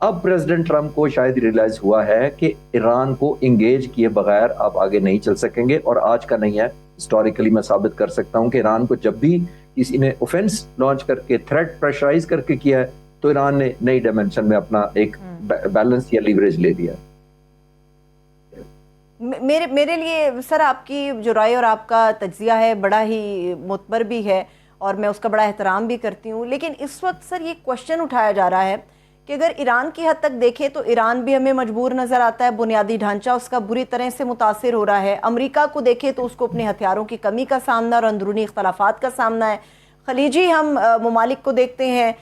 اب president Trump کو شاید ریئلائز ہوا ہے کہ ایران کو انگیج کیے بغیر آپ آگے نہیں چل سکیں گے، اور آج کا نہیں ہے، ہسٹوریکلی میں ثابت کر سکتا ہوں کہ ایران کو جب بھی کسی نے اوفینس لانچ کر کے تھریٹ پریشرائز کر کے کیا ہے تو ایران نے نئی ڈائمینشن میں اپنا ایک بیلنس یا لیوریج لے لیا. میرے لیے سر آپ کی جو رائے اور آپ کا تجزیہ ہے بڑا ہی معتبر بھی ہے اور میں اس کا بڑا احترام بھی کرتی ہوں، لیکن اس وقت سر یہ کوشچن اٹھایا جا رہا ہے کہ اگر ایران کی حد تک دیکھیں تو ایران بھی ہمیں مجبور نظر آتا ہے، بنیادی ڈھانچہ اس کا بری طرح سے متاثر ہو رہا ہے. امریکہ کو دیکھیں تو اس کو اپنے ہتھیاروں کی کمی کا سامنا اور اندرونی اختلافات کا سامنا ہے. خلیجی ہم ممالک کو دیکھتے ہیں،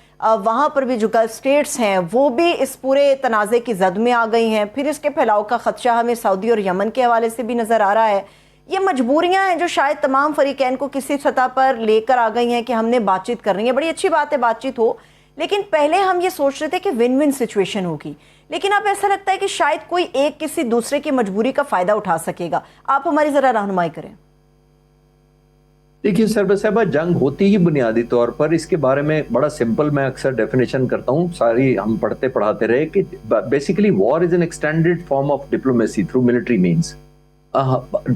وہاں پر بھی جو گلف سٹیٹس ہیں وہ بھی اس پورے تنازع کی زد میں آ گئی ہیں. پھر اس کے پھیلاؤ کا خدشہ ہمیں سعودی اور یمن کے حوالے سے بھی نظر آ رہا ہے. یہ مجبوریاں ہیں جو شاید تمام فریقین کو کسی سطح پر لے کر آ گئی ہیں کہ ہم نے بات چیت کرنی ہے. بڑی اچھی بات ہے بات چیت ہو، لیکن پہلے ہم یہ سوچ رہے تھے کہ ون ون سچویشن ہوگی، لیکن اب ایسا لگتا ہے کہ شاید کوئی ایک کسی دوسرے کی مجبوری کا فائدہ اٹھا سکے گا. آپ ہماری ذرا رہنمائی کریں. دیکھیے سربراہ صاحبہ، جنگ ہوتی ہی بنیادی طور پر اس کے بارے میں بڑا سمپل میں اکثر ڈیفینیشن کرتا ہوں، ساری ہم پڑھتے پڑھاتے رہے کہ basically war is an extended form of diplomacy through military means.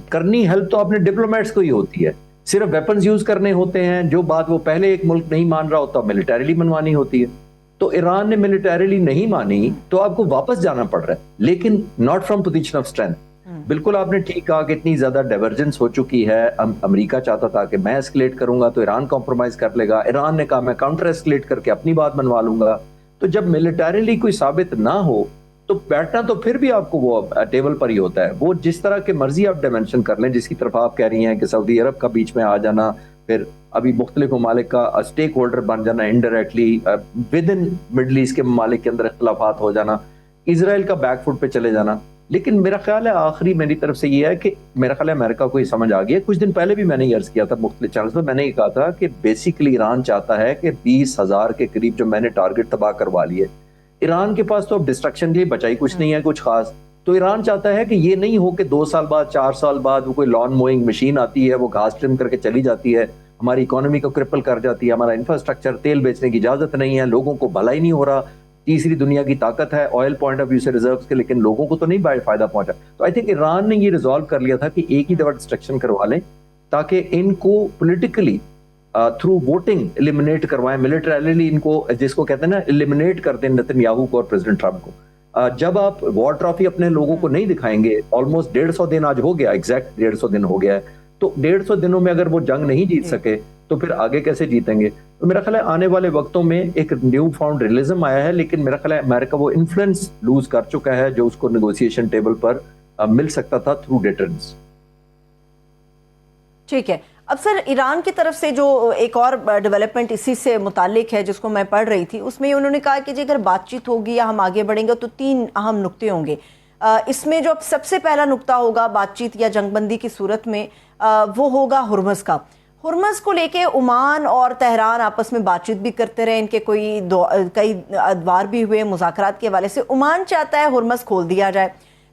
کرنی ہیلپ تو اپنے ڈپلومیٹس کو ہی ہوتی ہے، صرف ویپنز یوز کرنے ہوتے ہیں، جو بات وہ پہلے ایک ملک نہیں مان رہا ہوتا ملٹریلی منوانی ہوتی ہے. تو ایران نے ملٹریلی نہیں مانی تو آپ کو واپس جانا پڑ رہا ہے، لیکن not from position of strength. بالکل آپ نے ٹھیک کہا کہ اتنی زیادہ ڈائیورجنس ہو چکی ہے. امریکہ چاہتا تھا کہ میں ایسکلیٹ کروں گا تو ایران کمپرومائز کر لے گا، ایران نے کہا میں کاؤنٹر ایسکلیٹ کر کے اپنی بات منوا لوں گا. تو جب ملٹریلی کوئی ثابت نہ ہو تو بیٹھنا تو پھر بھی آپ کو وہ ٹیبل پر ہی ہوتا ہے. وہ جس طرح کے مرضی آپ ڈائمینشن کر لیں، جس کی طرف آپ کہہ رہی ہیں کہ سعودی عرب کا بیچ میں آ جانا، پھر ابھی مختلف ممالک کا اسٹیک ہولڈر بن جانا indirectly, with in Middle East کے ممالک کے اندر اختلافات ہو جانا، اسرائیل کا بیک فٹ پہ چلے جانا. لیکن میرا خیال ہے آخری میری طرف سے یہ ہے کہ میرا خیال ہے امریکہ کو یہ سمجھ آ گیا. کچھ دن پہلے بھی میں نے یہ عرض کیا تھا مختلف چینلز پر، میں نے یہ کہا تھا کہ بیسیکلی ایران چاہتا ہے کہ 20,000 کے قریب جو میں نے ٹارگٹ تباہ کروا لیے، ایران کے پاس تو اب ڈسٹرکشن کے لیے بچائی کچھ نہیں ہے کچھ خاص. تو ایران چاہتا ہے کہ یہ نہیں ہو کہ 2 سال بعد 4 سال بعد وہ کوئی لان موئنگ مشین آتی ہے، وہ گھاس ٹرم کر کے چلی جاتی ہے، ہماری اکانومی کو کرپل کر جاتی ہے، ہمارا انفراسٹرکچر، تیل بیچنے کی اجازت نہیں ہے، لوگوں کو بھلا ہی نہیں ہو رہا. تیسری دنیا کی طاقت ہے آئل پوائنٹ آف ویو سے ریزروز کے، لیکن لوگوں کو تو نہیں فائدہ پہنچا. تو آئی تھنک ایران نے یہ ریزالو کر لیا تھا کہ ایک ہی دفعہ ڈسٹرکشن کروا لیں تاکہ ان کو پولیٹیکلی تھرو ووٹنگ ایلیمنیٹ کروائیں، ملٹریلی ان کو جس کو کہتے ہیں نا ایلیمنیٹ کر دیں نتن یاہو کو اور پریزیڈنٹ ٹرمپ کو. جب آپ وار ٹرافی اپنے لوگوں کو نہیں دکھائیں گے، آلموسٹ 150 دن آج ہو گیا، ایگزیکٹ 150 دن ہو گیا ہے، تو 150 دنوں میں اگر وہ جنگ نہیں جیت سکے تو پھر آگے کیسے جیتیں گے؟ تو میرا خیال ہے آنے والے وقتوں میں ایک نیو فاؤنڈ ریئلزم آیا ہے، لیکن میرا خیال ہے امریکہ وہ انفلوئنس لوز کر چکا ہے جو اس کو نیگوسیشن ٹیبل پر مل سکتا تھا تھرو ڈیٹرنس. ٹھیک ہے. اب سر ایران کی طرف سے جو ایک اور ڈیولپمنٹ اسی سے متعلق ہے جس کو میں پڑھ رہی تھی، اس میں انہوں نے کہا کہ جی اگر بات چیت ہوگی یا ہم آگے بڑھیں گے تو 3 اہم نقطے ہوں گے. اس میں جو سب سے پہلا نقطہ ہوگا بات چیت یا جنگ بندی کی صورت میں وہ ہوگا ہرمز کا. ہرمز کو لے کے عمان اور تہران آپس میں بات چیت بھی کرتے رہے، ان کے کئی ادوار بھی ہوئے مذاکرات کے حوالے سے. عمان چاہتا ہے ہرمز کھول دیا جائے،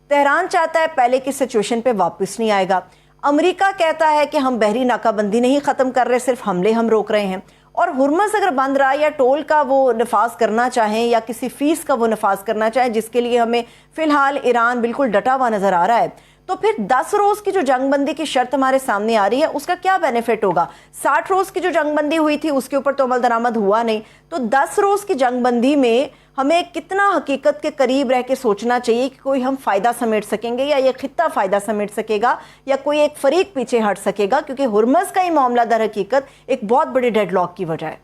تہران چاہتا ہے پہلے کی سچویشن پہ واپس نہیں آئے گا. امریکہ کہتا ہے کہ ہم بحری ناکہ بندی نہیں ختم کر رہے، صرف حملے ہم روک رہے ہیں. اور ہرمز اگر بند رہا یا ٹول کا وہ نفاذ کرنا چاہیں یا کسی فیس کا وہ نفاذ کرنا چاہیں، جس کے لیے ہمیں فی الحال ایران بالکل ڈٹا ہوا نظر آ رہا ہے، تو پھر 10 روز کی جو جنگ بندی کی شرط ہمارے سامنے آ رہی ہے اس کا کیا بینیفٹ ہوگا؟ 60 روز کی جو جنگ بندی ہوئی تھی اس کے اوپر تو عمل درآمد ہوا نہیں. تو 10 روز کی جنگ بندی میں ہمیں کتنا حقیقت کے قریب رہ کے سوچنا چاہیے کہ کوئی ہم فائدہ سمیٹ سکیں گے یا یہ خطہ فائدہ سمیٹ سکے گا یا کوئی ایک فریق پیچھے ہٹ سکے گا؟ کیونکہ ہرمز کا ہی معاملہ در حقیقت ایک بہت بڑی ڈیڈ لاک کی وجہ ہے.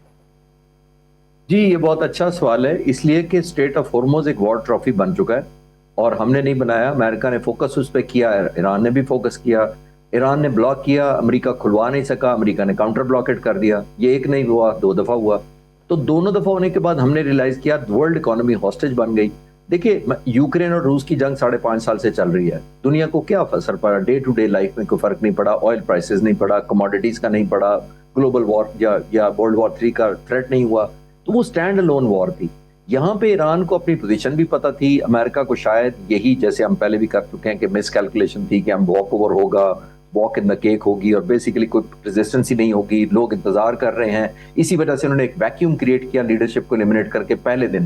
جی یہ بہت اچھا سوال ہے، اس لیے کہ اسٹیٹ آف ہرمز ایک وار ٹرافی بن چکا ہے اور ہم نے نہیں بنایا، امریکہ نے فوکس اس پہ کیا، ایران نے بھی فوکس کیا. ایران نے بلاک کیا، امریکہ کھلوا نہیں سکا، امریکہ نے کاؤنٹر بلاکیٹ کر دیا. یہ ایک نہیں ہوا، 2 دفعہ ہوا. تو دونوں دفعہ ہونے کے بعد ہم نے ریلائز کیا ورلڈ اکانومی ہاسٹیج بن گئی. دیکھیے یوکرین اور روس کی جنگ 5.5 سال سے چل رہی ہے، دنیا کو کیا اثر پڑا؟ ڈے ٹو ڈے لائف میں کوئی فرق نہیں پڑا، آئل پرائسز نہیں پڑا، کموڈیٹیز کا نہیں پڑا، گلوبل وار یا ورلڈ وار 3 کا تھریٹ نہیں ہوا. تو وہ اسٹینڈ الون وار تھی. یہاں پہ ایران کو اپنی پوزیشن بھی پتہ تھی، امریکہ کو شاید یہی جیسے ہم پہلے بھی کر چکے ہیں کہ مس کیلکولیشن تھی کہ ہم واک اوور ہوگا، واک ان دا کیک ہوگی اور بیسیکلی کوئی ریزسٹنس ہی نہیں ہوگی، لوگ انتظار کر رہے ہیں. اسی وجہ سے انہوں نے ایک ویکیوم کریٹ کیا لیڈرشپ کو ایلیمنیٹ کر کے پہلے دن.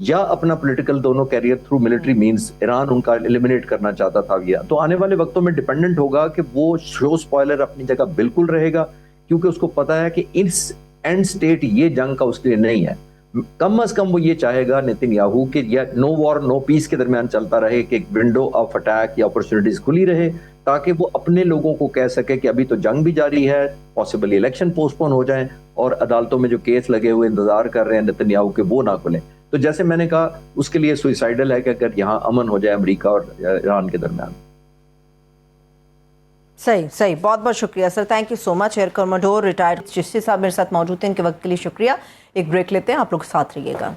یا اپنا پولیٹیکل دونوں career through military means Iran ان کا ایلیمنیٹ کرنا چاہتا تھا. تو آنے والے وقتوں میں ڈیپینڈنٹ ہوگا کہ وہ شو سپوائلر اپنی جگہ بالکل رہے گا, کیونکہ اس کو پتا ہے کہ اس اینڈ سٹیٹ یہ جنگ کا اس کے لیے نہیں ہے. کم از کم وہ یہ چاہے گا نیتن یاہو کہ یا نو وار نو پیس کے درمیان چلتا رہے, کہ ایک ونڈو آف اٹیک یا اپرچونٹیز کھلی رہے, تاکہ وہ اپنے لوگوں کو کہہ سکے کہ ابھی تو جنگ بھی جاری ہے, پاسبلی الیکشن پوسٹ پون ہو جائیں, اور عدالتوں میں جو کیس لگے ہوئے انتظار کر رہے ہیں نیتن یاہو کے وہ نہ کھلیں. تو جیسے میں نے کہا اس کے لیے سوئسائڈل ہے کہ اگر یہاں امن ہو جائے امریکہ اور ایران کے درمیان. صحیح, بہت بہت شکریہ sir, thank you so much. Air commodore retired Chishti sahab میرے ساتھ موجود ہیں, ان کے وقت کے لیے شکریہ. ایک بریک لیتے ہیں, آپ لوگ ساتھ رہیے گا.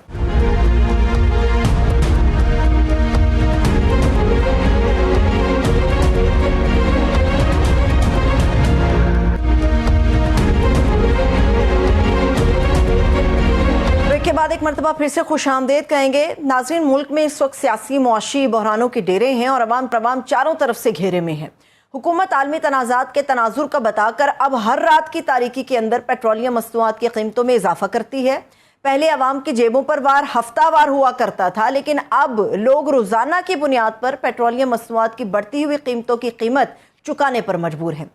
بریک کے بعد ایک مرتبہ پھر سے خوش آمدید کہیں گے. ناظرین, ملک میں اس وقت سیاسی معاشی بحرانوں کے ڈیرے ہیں اور عوام پروام چاروں طرف سے گھیرے میں ہے. حکومت عالمی تنازعات کے تناظر کا بتا کر اب ہر رات کی تاریکی کے اندر پیٹرولیم مصنوعات کی قیمتوں میں اضافہ کرتی ہے. پہلے عوام کی جیبوں پر وار ہفتہ وار ہوا کرتا تھا, لیکن اب لوگ روزانہ کی بنیاد پر پیٹرولیم مصنوعات کی بڑھتی ہوئی قیمتوں کی قیمت چکانے پر مجبور ہیں.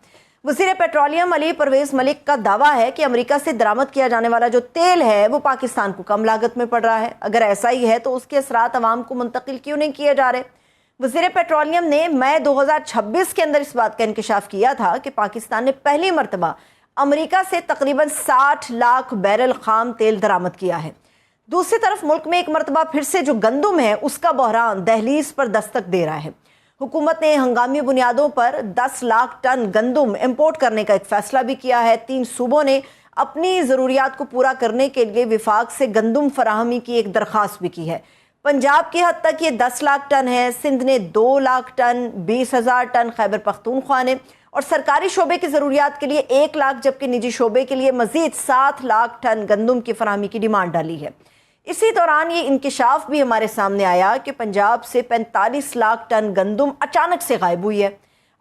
وزیر پیٹرولیم علی پرویز ملک کا دعویٰ ہے کہ امریکہ سے درآمد کیا جانے والا جو تیل ہے وہ پاکستان کو کم لاگت میں پڑ رہا ہے. اگر ایسا ہی ہے تو اس کے اثرات عوام کو منتقل کیوں نہیں کیے جا رہے؟ وزیر پیٹرولیم نے مئی 2026 کے اندر اس بات کا انکشاف کیا تھا کہ پاکستان نے پہلی مرتبہ امریکہ سے تقریباً 60 لاکھ بیرل خام تیل درآمد کیا ہے. دوسری طرف ملک میں ایک مرتبہ پھر سے جو گندم ہے اس کا بحران دہلیز پر دستک دے رہا ہے. حکومت نے ہنگامی بنیادوں پر 10 لاکھ ٹن گندم امپورٹ کرنے کا ایک فیصلہ بھی کیا ہے. 3 صوبوں نے اپنی ضروریات کو پورا کرنے کے لیے وفاق سے گندم فراہمی کی ایک درخواست بھی کی ہے. پنجاب کی حد تک یہ 10 لاکھ ٹن ہے, سندھ نے 2 لاکھ ٹن, 20,000 ٹن خیبر پختونخوا نے, اور سرکاری شعبے کی ضروریات کے لیے 1 لاکھ, جبکہ نجی شعبے کے لیے مزید 7 لاکھ ٹن گندم کی فراہمی کی ڈیمانڈ ڈالی ہے. اسی دوران یہ انکشاف بھی ہمارے سامنے آیا کہ پنجاب سے 45 لاکھ ٹن گندم اچانک سے غائب ہوئی ہے.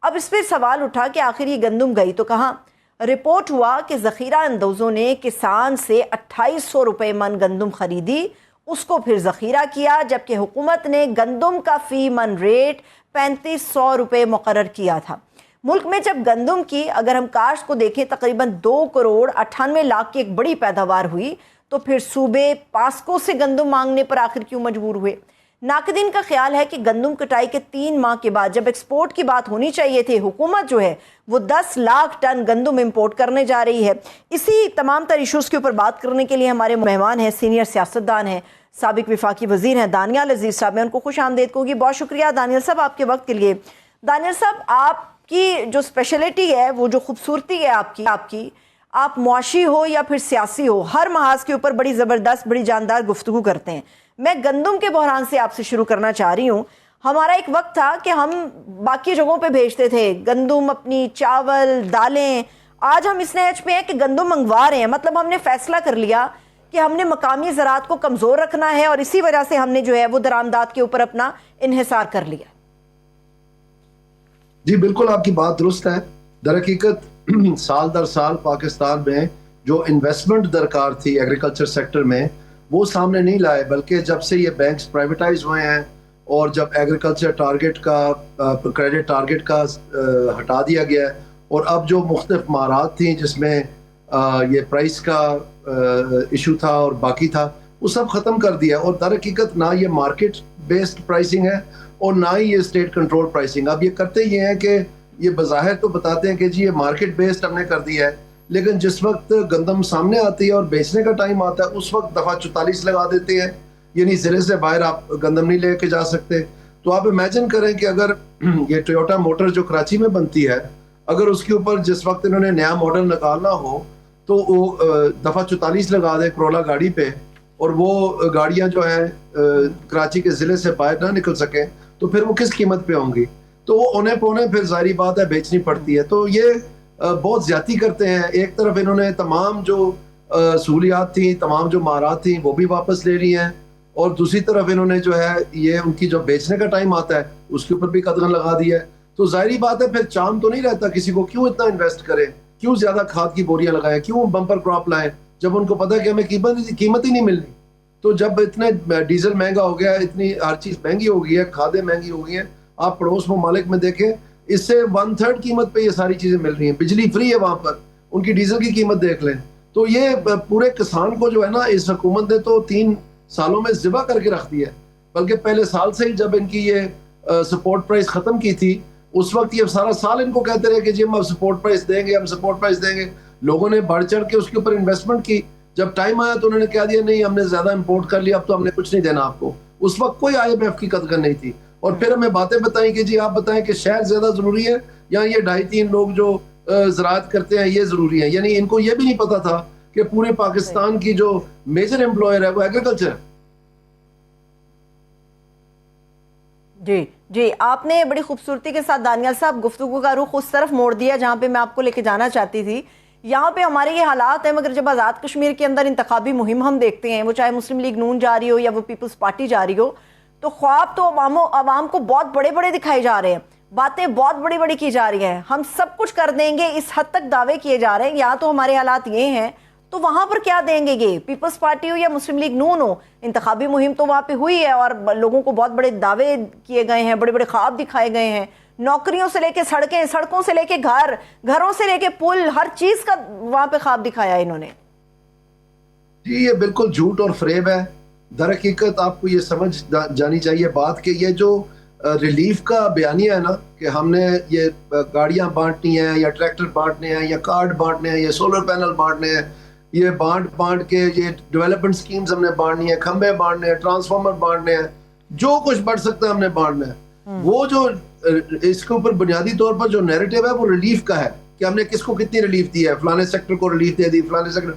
اب اس پہ سوال اٹھا کہ آخر یہ گندم گئی تو کہاں؟ رپورٹ ہوا کہ ذخیرہ اندوزوں نے کسان سے 2800 روپے من گندم خریدی, اس کو پھر ذخیرہ کیا, جبکہ حکومت نے گندم کا فی من ریٹ 3500 روپے مقرر کیا تھا. ملک میں جب گندم کی اگر ہم کاشت کو دیکھیں تقریباً 2 کروڑ 98 لاکھ کی ایک بڑی پیداوار ہوئی, تو پھر صوبے پاسکو سے گندم مانگنے پر آخر کیوں مجبور ہوئے؟ ناقدین کا خیال ہے کہ گندم کٹائی کے 3 ماہ کے بعد جب ایکسپورٹ کی بات ہونی چاہیے تھی, حکومت جو ہے وہ 10 لاکھ ٹن گندم امپورٹ کرنے جا رہی ہے. اسی تمام تر ایشوز کے اوپر بات کرنے کے لیے ہمارے مہمان ہیں, سینئر سیاستدان ہیں, سابق وفاقی وزیر ہیں دانیال عزیز صاحب. میں ان کو خوش آمدید کہوں گی. بہت شکریہ دانیال صاحب آپ کے وقت کے لیے. دانیال صاحب, آپ کی جو اسپیشلٹی ہے, وہ جو خوبصورتی ہے آپ کی, آپ معاشی ہو یا پھر سیاسی ہو, ہر محاذ کے اوپر بڑی زبردست بڑی جاندار گفتگو کرتے ہیں. میں گندم کے بحران سے آپ سے شروع کرنا چاہ رہی ہوں. ہمارا ایک وقت تھا کہ ہم باقی جگہوں پہ بھیجتے تھے گندم, اپنی چاول, دالیں. آج ہم اس نہج پہ ہیں کہ گندم منگوا رہے ہیں. مطلب ہم نے فیصلہ کر لیا کہ ہم نے مقامی زراعت کو کمزور رکھنا ہے, اور اسی وجہ سے ہم نے جو ہے وہ درآمدات کے اوپر اپنا انحصار کر لیا. جی بالکل, آپ کی بات درست ہے. در حقیقت سال در سال پاکستان میں جو انویسٹمنٹ درکار تھی ایگریکلچر سیکٹر میں وہ سامنے نہیں لائے, بلکہ جب سے یہ بینکس پرائیویٹائز ہوئے ہیں اور جب ایگریکلچر ٹارگٹ کا کریڈٹ ٹارگٹ کا ہٹا دیا گیا ہے, اور اب جو مختلف مہارات تھیں جس میں یہ پرائس کا ایشو تھا اور باقی تھا, وہ سب ختم کر دیا. اور در حقیقت نہ یہ مارکیٹ بیسڈ پرائسنگ ہے اور نہ ہی یہ اسٹیٹ کنٹرول پرائسنگ. اب یہ کرتے یہ ہیں کہ یہ بظاہر تو بتاتے ہیں کہ جی یہ مارکیٹ بیسڈ ہم نے کر دیا ہے, لیکن جس وقت گندم سامنے آتی ہے اور بیچنے کا ٹائم آتا ہے اس وقت دفعہ 44 لگا دیتے ہیں, یعنی ضلع سے باہر آپ گندم نہیں لے کے جا سکتے. تو آپ امیجن کریں کہ اگر یہ ٹویوٹا موٹر جو کراچی میں بنتی ہے, اگر اس کے اوپر جس وقت انہوں نے نیا ماڈل نکالنا ہو تو وہ دفعہ 44 لگا دے کرولا گاڑی پہ, اور وہ گاڑیاں جو ہیں کراچی کے ضلع سے باہر نہ نکل سکیں, تو پھر وہ کس قیمت پہ ہوں گی؟ تو وہ اونے پونے پھر ظاہری بات ہے بیچنی پڑتی ہے. تو یہ بہت زیادتی کرتے ہیں. ایک طرف انہوں نے تمام جو سہولیات تھیں, تمام جو مہارات تھیں وہ بھی واپس لے لی ہیں, اور دوسری طرف انہوں نے جو ہے یہ ان کی جو بیچنے کا ٹائم آتا ہے اس کے اوپر بھی قدغن لگا دیا ہے. تو ظاہری بات ہے پھر چاند تو نہیں رہتا کسی کو, کیوں اتنا انویسٹ کرے, کیوں زیادہ کھاد کی بوریاں لگائیں, کیوں بمپر کراپ لائیں, جب ان کو پتا ہے کہ ہمیں قیمت ہی نہیں ملنی. تو جب اتنے ڈیزل مہنگا ہو گیا, اتنی ہر چیز مہنگی ہو گئی ہے, کھادیں مہنگی ہو گئی ہیں, آپ پڑوس ممالک میں دیکھیں اس سے 1/3 قیمت پہ یہ ساری چیزیں مل رہی ہیں, بجلی فری ہے وہاں پر, ان کی ڈیزل کی قیمت دیکھ لیں. تو یہ پورے کسان کو جو ہے نا اس حکومت نے تو 3 سالوں میں ذبح کر کے رکھ دیا ہے. بلکہ پہلے سال سے ہی جب ان کی یہ سپورٹ پرائز ختم کی تھی, اس وقت یہ سارا سال ان کو کہتے رہے کہ جی ہم سپورٹ پرائز دیں گے, ہم سپورٹ پرائز دیں گے. لوگوں نے بڑھ چڑھ کے اس کے اوپر انویسٹمنٹ کی. جب ٹائم آیا تو انہوں نے کہہ دیا نہیں ہم نے زیادہ امپورٹ کر لیا, اب تو ہم نے کچھ نہیں دینا آپ کو. اس وقت کوئی IMF کی قدر نہیں تھی. اور پھر ہمیں باتیں بتائیں کہ جی آپ بتائیں کہ شہر زیادہ ضروری ہے یا یہ 2.5-3 لوگ جو زراعت کرتے ہیں یہ ضروری ہے. یعنی ان کو یہ بھی نہیں پتا تھا کہ پورے پاکستان کی جو میجر امپلائر ہے وہ ایگریکلچر ہے. جی آپ نے بڑی خوبصورتی کے ساتھ دانیال صاحب گفتگو کا رخ اس طرف موڑ دیا جہاں پہ میں آپ کو لے کے جانا چاہتی تھی. یہاں پہ ہمارے یہ حالات ہیں, مگر جب آزاد کشمیر کے اندر انتخابی مہم ہم دیکھتے ہیں, وہ چاہے مسلم لیگ نون جا رہی ہو یا وہ پیپلز پارٹی جا رہی ہو, تو خواب تو عوام کو بہت بڑے بڑے دکھائے جا رہے ہیں, باتیں بہت بڑی بڑی کی جا رہی ہیں, ہم سب کچھ کر دیں گے, اس حد تک دعوے کیے جا رہے ہیں. یہاں تو ہمارے حالات یہ ہیں, تو وہاں پر کیا دیں گے یہ پیپلز پارٹی ہو یا مسلم لیگ نون ہو؟ انتخابی مہم تو وہاں پہ ہوئی ہے اور لوگوں کو بہت بڑے دعوے کیے گئے ہیں, بڑے بڑے خواب دکھائے گئے ہیں, نوکریوں سے لے کے سڑکیں, سڑکوں سے لے کے گھر, گھروں سے لے کے پل, ہر چیز کا وہاں پہ خواب دکھایا انہوں نے. جی یہ بالکل جھوٹ اور فریب ہے. در حقیقت آپ کو یہ سمجھ جانی چاہیے بات کہ یہ جو ریلیف کا بیانیہ ہے نا کہ ہم نے یہ گاڑیاں بانٹنی ہیں یا ٹریکٹر بانٹنے ہیں یا کارڈ بانٹنے ہیں یا سولر پینل بانٹنے ہیں, یہ بانٹ کے یہ ڈیولپمنٹ سکیمز ہم نے بانٹنی ہیں, کھمبے بانٹنے ہیں, ٹرانسفارمر بانٹنے ہیں, جو کچھ بڑھ سکتا ہے ہم نے بانٹنا ہے. وہ جو اس کے اوپر بنیادی طور پر جو نیریٹو ہے وہ ریلیف کا ہے کہ ہم نے کس کو کتنی ریلیف دی ہے, فلانے سیکٹر کو ریلیف دے دی, فلانے سیکٹر.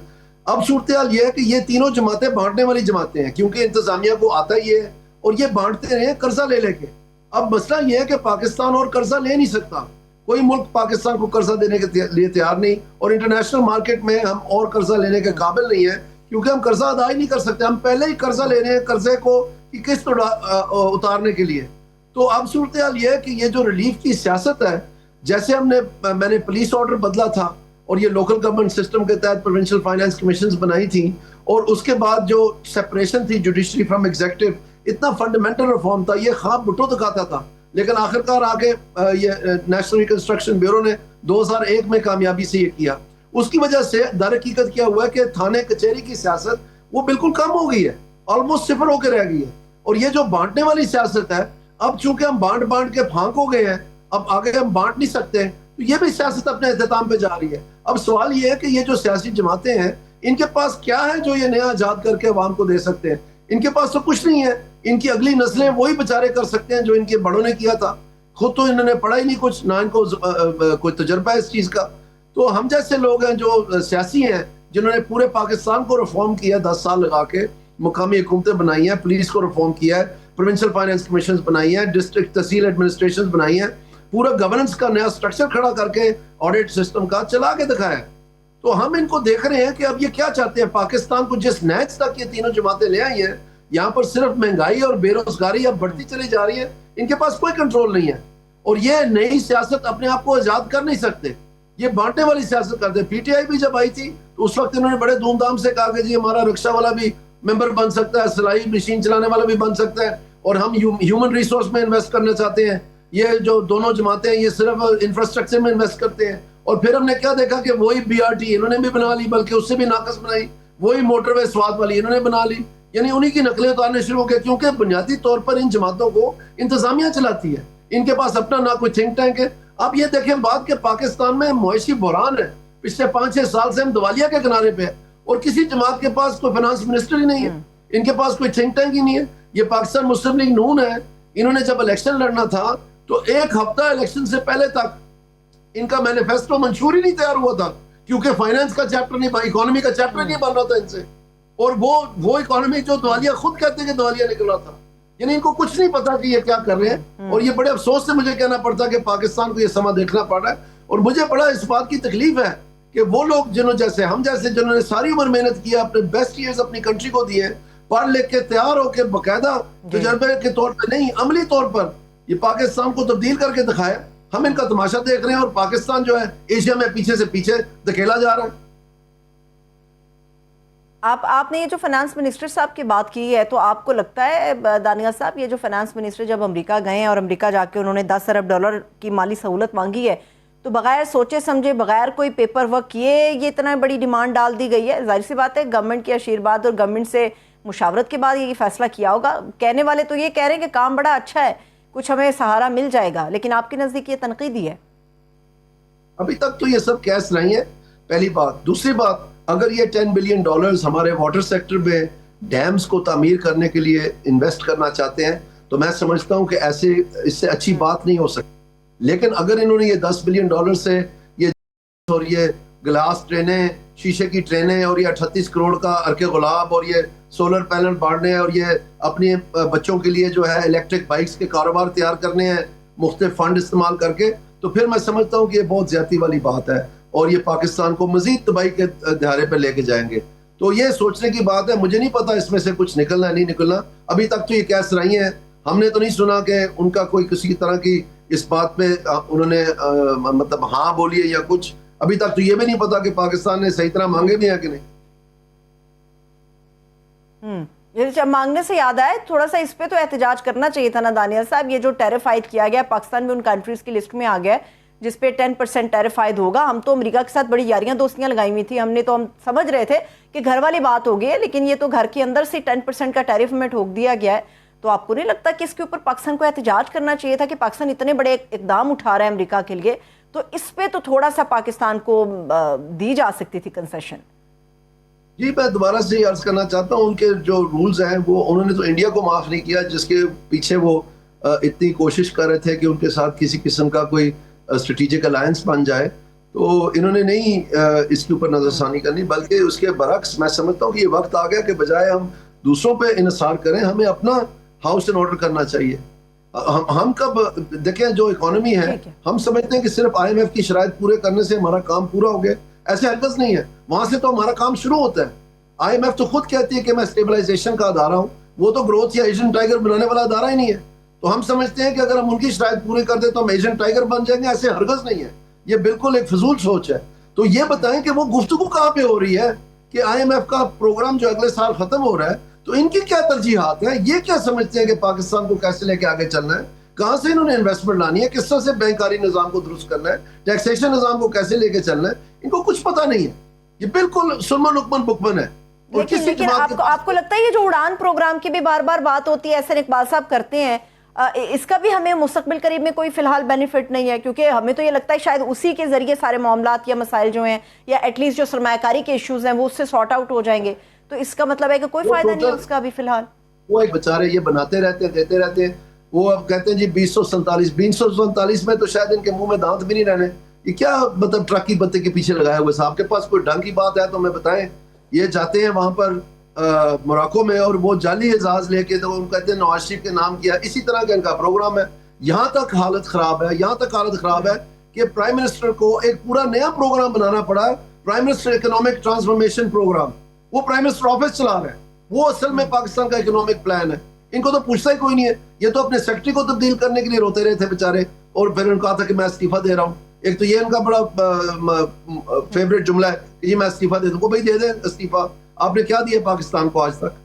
اب صورتحال یہ ہے کہ یہ تینوں جماعتیں بانٹنے والی جماعتیں ہیں کیونکہ انتظامیہ کو آتا ہی ہے اور یہ بانٹتے رہے قرضہ لے لے کے. اب مسئلہ یہ ہے کہ پاکستان اور قرضہ لے نہیں سکتا, کوئی ملک پاکستان کو قرضہ دینے کے لیے تیار نہیں, اور انٹرنیشنل مارکیٹ میں ہم اور قرضہ لینے کے قابل نہیں ہیں کیونکہ ہم قرضہ ادا ہی نہیں کر سکتے. ہم پہلے ہی قرضہ لے رہے ہیں قرضے کو کی قسط اتارنے کے لیے. تو اب صورتحال یہ ہے کہ یہ جو ریلیف کی سیاست ہے, جیسے میں نے پولیس آرڈر بدلا تھا اور یہ لوکل گورنمنٹ سسٹم کے تحت پروونشل فائنانس کمیشنز بنائی تھیں, اور اس کے بعد جو سپریشن تھی جوڈیشری فرام ایگزیکٹو, اتنا فنڈامنٹل ریفارم تھا, یہ خواب بھٹو دکھاتا تھا. لیکن آخرکار آگے یہ نیشنل ریکنسٹرکشن بیورو نے 2001 میں کامیابی سے یہ کیا. اس کی وجہ سے در حقیقت کیا ہوا ہے کہ تھانے کچہری کی سیاست وہ بالکل کم ہو گئی ہے, آلموسٹ صفر ہو کے رہ گئی ہے. اور یہ جو بانٹنے والی سیاست ہے, اب چونکہ ہم بانٹ کے پھانک ہو گئے ہیں, اب آگے ہم بانٹ نہیں سکتے, تو یہ بھی سیاست اپنے اختتام پہ جا رہی ہے. اب سوال یہ ہے کہ یہ جو سیاسی جماعتیں ہیں ان کے پاس کیا ہے جو یہ نیا ایجاد کر کے عوام کو دے سکتے ہیں؟ ان کے پاس تو کچھ نہیں ہے. ان کی اگلی نسلیں وہی بیچارے کر سکتے ہیں جو ان کے بڑوں نے کیا تھا. خود تو انہوں نے پڑھا ہی نہیں کچھ, نہ ان کو کوئی تجربہ ہے اس چیز کا. تو ہم جیسے لوگ ہیں جو سیاسی ہیں, جنہوں نے پورے پاکستان کو ریفارم کیا 10 سال لگا کے, مقامی حکومتیں بنائی ہیں, پولیس کو ریفارم کیا ہے, پروونشل فائنانس کمیشنز بنائی ہیں, ڈسٹرکٹ تحصیل ایڈمنسٹریشنز بنائی ہیں, پورا گورننس کا نیا سٹرکچر کھڑا کر کے آڈٹ سسٹم کا چلا کے دکھایا ہے. تو ہم ان کو دیکھ رہے ہیں کہ اب یہ کیا چاہتے ہیں. پاکستان کو جس نیچ تک یہ تینوں جماعتیں لے آئی ہیں, یہاں پر صرف مہنگائی اور بے روزگاری اب بڑھتی چلی جا رہی ہے, ان کے پاس کوئی کنٹرول نہیں ہے. اور یہ نئی سیاست اپنے آپ کو آزاد کر نہیں سکتے, یہ بانٹنے والی سیاست کرتے. پی ٹی آئی بھی جب آئی تھی تو اس وقت انہوں نے بڑے دھوم دھام سے کہا کہ جی ہمارا رکشہ والا بھی ممبر بن سکتا ہے, سلائی مشین چلانے والا بھی بن سکتا ہے, اور ہم ہیومن ریسورس میں انویسٹ کرنا چاہتے ہیں. یہ جو دونوں جماعتیں ہیں یہ صرف انفراسٹرکچر میں انویسٹ کرتے ہیں. اور پھر ہم نے کیا دیکھا کہ وہی BRT انہوں نے بھی بنا لی, بلکہ اس سے بھی ناقص بنائی. وہی موٹر وے سوات والی انہوں نے بنا لی. یعنی انہی کی نقلیں اتارنے شروع ہو گئے, کیونکہ بنیادی طور پر ان جماعتوں کو انتظامیہ چلاتی ہے, ان کے پاس اپنا نہ کوئی تھنک ٹینک ہے. اب یہ دیکھیں بات کہ پاکستان میں معاشی بحران ہے, پچھلے 5-6 سال سے ہم دیوالیہ کے کنارے پہ ہیں, اور کسی جماعت کے پاس کوئی فائنانس منسٹر ہی نہیں ہے, ان کے پاس کوئی تھنک ٹینک ہی نہیں ہے. یہ پاکستان مسلم لیگ نون ہے, انہوں نے جب الیکشن لڑنا تھا تو 1 ہفتہ الیکشن سے پہلے تک ان کا مینیفیسٹو منشور ہی نہیں تیار ہوا تھا, کیونکہ فائنانس کا چیپٹر نہیں, اکانومی کا چیپٹر نہیں بن رہا تھا ان سے. اور وہ اکانومی جو دیوالیہ خود کہتے ہیں کہ دیوالیہ نکلا تھا. یعنی ان کو کچھ نہیں پتا کہ یہ کیا کر رہے ہیں. اور یہ بڑے افسوس سے مجھے کہنا پڑتا ہے کہ پاکستان کو یہ سما دیکھنا پڑ رہا ہے. اور مجھے بڑا اس بات کی تکلیف ہے کہ وہ لوگ ہم جیسے جنہوں نے ساری عمر محنت کیا, اپنے بیسٹ ایئرز اپنی کنٹری کو دیے, پڑھ لکھ کے تیار ہو کے باقاعدہ تجربے کے طور پہ نہیں, عملی طور پر یہ پاکستان کو تبدیل کر کے دکھایا. ہم ان کا تماشا دیکھ رہے ہیں, اور پاکستان جو ہے ایشیا میں پیچھے سے پیچھے دھکیلا جا رہا ہے. آپ نے یہ جو فائنانس منسٹر صاحب کی بات کی ہے، تو آپ کو لگتا ہے دانیہ صاحب یہ جو فائنانس منسٹر جب امریکہ گئے ہیں اور امریکہ جا کے انہوں نے $10 ارب کی مالی سہولت مانگی ہے، تو بغیر سوچے سمجھے، بغیر کوئی پیپر ورک کیے یہ اتنا بڑی ڈیمانڈ ڈال دی گئی ہے؟ ظاہر سی بات ہے گورنمنٹ کے آشیرواد اور گورنمنٹ سے مشاورت کے بعد یہ فیصلہ کیا ہوگا. کہنے والے تو یہ کہہ رہے ہیں کہ کام بڑا اچھا ہے، کچھ ہمیں سہارا مل جائے گا، لیکن آپ کے نزدیک یہ تنقیدی ہے؟ ابھی تک تو یہ سب کیس نہیں ہے، پہلی بات. دوسری بات، اگر یہ $10 بلین ہمارے واٹر سیکٹر میں ڈیمز کو تعمیر کرنے کے لیے انویسٹ کرنا چاہتے ہیں تو میں سمجھتا ہوں کہ ایسے اس سے اچھی بات نہیں ہو سکتی. لیکن اگر انہوں نے یہ $10 بلین سے یہ اور یہ گلاس ٹرینیں، شیشے کی ٹرینیں، اور یہ 38 کروڑ کا ارکے گلاب، اور یہ سولر پینل بانٹنے، اور یہ اپنے بچوں کے لیے جو ہے الیکٹرک بائکس کے کاروبار تیار کرنے ہیں مختلف فنڈ استعمال کر کے، تو پھر میں سمجھتا ہوں کہ یہ بہت زیادتی والی بات ہے اور یہ پاکستان کو مزید تباہی کے دہارے پہ لے کے جائیں گے. تو یہ سوچنے کی بات ہے. مجھے نہیں پتا اس میں سے کچھ نکلنا ہے نہیں نکلنا. ابھی تک تو یہ کیس رہی ہیں، ہم نے تو نہیں سنا کہ ان کا کوئی کسی طرح کی اس بات پہ انہوں نے مطلب ہاں بولی ہے یا کچھ. ابھی تک تو یہ بھی نہیں پتا کہ پاکستان نے صحیح طرح مانگے بھی ہیں کہ نہیں. مانگنے سے یاد آئے، تھوڑا سا اس پہ تو احتجاج کرنا چاہیے تھا نا دانیہ صاحب. یہ جو ٹیرف عائد کیا گیا، پاکستان بھی ان کنٹریز کی لسٹ میں آ گیا جس پہ 10% ٹیرف عائد ہوگا. ہم تو امریکہ کے ساتھ بڑی یاریاں دوستیاں لگائی ہوئی تھی، ہم سمجھ رہے تھے کہ گھر والی بات ہو گئی ہے، لیکن یہ تو گھر کے اندر سے 10% کا ٹیرف ہمیں ٹھوک دیا گیا ہے. تو آپ کو نہیں لگتا کہ اس کے اوپر پاکستان کو احتجاج کرنا چاہیے تھا کہ پاکستان اتنے بڑے اقدام اٹھا رہا ہے امریکہ کے لیے، تو اس پہ تو تھوڑا سا پاکستان کو دی جا سکتی تھی کنسیشن؟ جی میں دوبارہ سے عرض کرنا چاہتا ہوں، ان کے جو رولز ہیں وہ انہوں نے تو انڈیا کو معاف نہیں کیا، جس کے پیچھے وہ اتنی کوشش کر رہے تھے کہ ان کے ساتھ کسی قسم کا کوئی اسٹریٹجک الائنس بن جائے. تو انہوں نے نہیں اس کے اوپر نظر ثانی کرنی، بلکہ اس کے برعکس میں سمجھتا ہوں کہ یہ وقت آ گیا کہ بجائے ہم دوسروں پہ انحصار کریں، ہمیں اپنا ہاؤس ان آرڈر کرنا چاہیے. ہم کب دیکھیں جو اکانومی ہے، ہم سمجھتے ہیں کہ صرف IMF کی شرائط پورے کرنے سے ہمارا کام پورا ہو گیا. ایسے ہرگز نہیں ہے، وہاں سے تو ہمارا کام شروع ہوتا ہے. IMF تو خود کہتی ہے کہ میں اسٹیبلائزیشن کا ادارہ ہوں، وہ تو گروتھ یا ایشین ٹائیگر بنانے والا ادارہ ہی نہیں ہے. تو ہم سمجھتے ہیں کہ اگر ہم ان کی شرائط پورے کر دیں تو ہم ایشین ٹائیگر بن جائیں گے. ایسے ہرگز نہیں ہے، یہ بالکل ایک فضول سوچ ہے. تو یہ بتائیں کہ وہ گفتگو کہاں پہ ہو رہی ہے کہ IMF کا پروگرام جو اگلے سال ختم ہو رہا ہے، تو ان کی کیا ترجیحات ہیں؟ یہ کیا سمجھتے ہیں کہ پاکستان کو کیسے لے کے آگے چلنا ہے، کہاں سے انہوں نے انویسٹمنٹ لانی ہے، کس طرح سے بینکاری نظام کو درست کرنا ہے، ٹیکسیشن نظام کو کیسے لے کے چلنا ہے. ان کو کچھ پتہ نہیں ہے، یہ بالکل سلمن لکمن بکمن ہے. لیکن آپ کو لگتا ہے یہ جو اڑان پروگرام کی بھی بار بار بات ہوتی ہے، احسن اقبال صاحب کرتے ہیں، اس کا بھی ہمیں مستقبل قریب میں کوئی فی الحال بینیفٹ نہیں ہے؟ کیونکہ ہمیں تو یہ لگتا ہے شاید اسی کے ذریعے سارے معاملات یا مسائل جو ہیں، یا ایٹ لیسٹ جو سرمایہ کاری کے ایشوز ہیں، وہ اس سے سارٹ آؤٹ ہو جائیں گے. تو اس کا مطلب ہے کہ کوئی فائدہ نہیں ہے اس کا بھی فی الحال. وہ ایک بیچارے یہ بناتے رہتے ہیں، دیتے رہتے ہیں. وہ اب کہتے ہیں جی 2047 میں تو شاید ان کے منہ میں دانت بھی نہیں رہنے. یہ کیا مطلب ٹرک کی بتے کے پیچھے لگایا ہوئے؟ صاحب کے پاس کوئی ڈھنگ کی بات ہے تو ہمیں بتائیں. یہ جاتے ہیں وہاں پر موراکو میں اور وہ جعلی اعزاز لے کے، تو کہتے ہیں نواز شریف کے نام کیا. اسی طرح کا ان کا پروگرام ہے. یہاں تک حالت خراب ہے کہ پرائم منسٹر کو ایک پورا نیا پروگرام بنانا پڑا، prime minister economic transformation programme. وہ پرائم منسٹر آفس چلا رہے ہیں، وہ اصل میں پاکستان کا اکنامک پلان ہے. ان کو تو پوچھتا ہی کوئی نہیں ہے. یہ تو اپنے سیکٹری کو تبدیل کرنے کے لیے روتے رہے تھے بیچارے، اور پھر انہوں نے کہا تھا کہ میں استعفیٰ دے رہا ہوں. ایک تو یہ ان کا بڑا فیوریٹ جملہ ہے کہ جی میں استعفیٰ دے دوں. کو بھائی دے دیں استعفیٰ. آپ نے کیا دیا پاکستان کو آج تک؟